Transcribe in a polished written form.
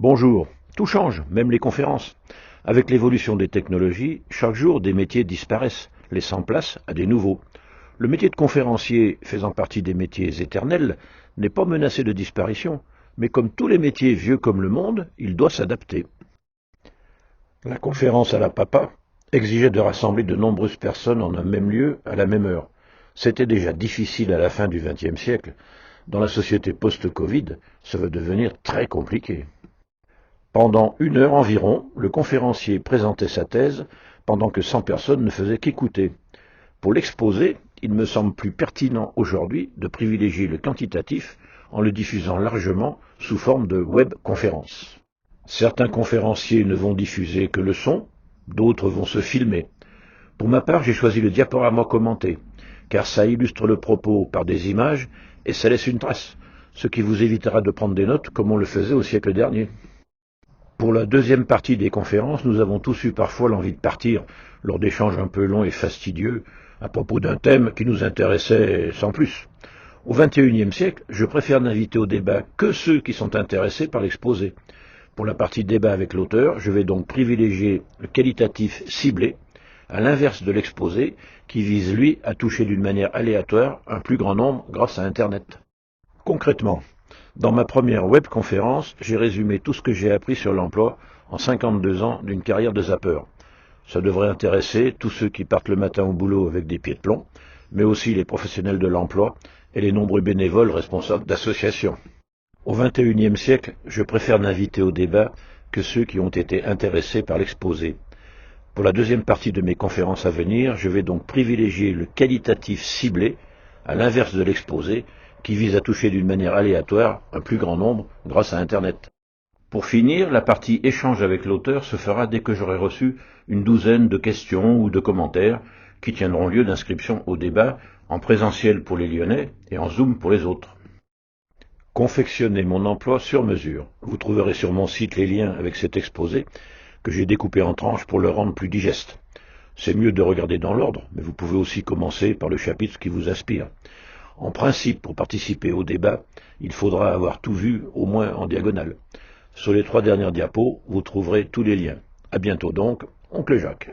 Bonjour, tout change, même les conférences. Avec l'évolution des technologies, chaque jour des métiers disparaissent, laissant place à des nouveaux. Le métier de conférencier, faisant partie des métiers éternels, n'est pas menacé de disparition, mais comme tous les métiers vieux comme le monde, il doit s'adapter. La conférence à la papa exigeait de rassembler de nombreuses personnes en un même lieu, à la même heure. C'était déjà difficile à la fin du XXe siècle. Dans la société post-Covid, ça va devenir très compliqué. Pendant 1 heure environ, le conférencier présentait sa thèse, pendant que 100 personnes ne faisaient qu'écouter. Pour l'exposer, il me semble plus pertinent aujourd'hui de privilégier le quantitatif en le diffusant largement sous forme de webconférence. Certains conférenciers ne vont diffuser que le son, d'autres vont se filmer. Pour ma part, j'ai choisi le diaporama commenté, car ça illustre le propos par des images et ça laisse une trace, ce qui vous évitera de prendre des notes comme on le faisait au siècle dernier. Pour la deuxième partie des conférences, nous avons tous eu parfois l'envie de partir, lors d'échanges un peu longs et fastidieux, à propos d'un thème qui nous intéressait sans plus. Au XXIe siècle, je préfère n'inviter au débat que ceux qui sont intéressés par l'exposé. Pour la partie débat avec l'auteur, je vais donc privilégier le qualitatif ciblé, à l'inverse de l'exposé, qui vise lui à toucher d'une manière aléatoire un plus grand nombre grâce à Internet. Concrètement, dans ma première webconférence, j'ai résumé tout ce que j'ai appris sur l'emploi en 52 ans d'une carrière de zappeur. Ça devrait intéresser tous ceux qui partent le matin au boulot avec des pieds de plomb, mais aussi les professionnels de l'emploi et les nombreux bénévoles responsables d'associations. Au XXIe siècle, je préfère n'inviter au débat que ceux qui ont été intéressés par l'exposé. Pour la deuxième partie de mes conférences à venir, je vais donc privilégier le qualitatif ciblé, à l'inverse de l'exposé, qui vise à toucher d'une manière aléatoire un plus grand nombre grâce à Internet. Pour finir, la partie échange avec l'auteur se fera dès que j'aurai reçu une douzaine de questions ou de commentaires qui tiendront lieu d'inscription au débat en présentiel pour les Lyonnais et en Zoom pour les autres. Confectionner mon emploi sur mesure. Vous trouverez sur mon site les liens avec cet exposé que j'ai découpé en tranches pour le rendre plus digeste. C'est mieux de regarder dans l'ordre, mais vous pouvez aussi commencer par le chapitre qui vous inspire. En principe, pour participer au débat, il faudra avoir tout vu, au moins en diagonale. Sur les 3 dernières diapos, vous trouverez tous les liens. À bientôt donc, oncle Jacques.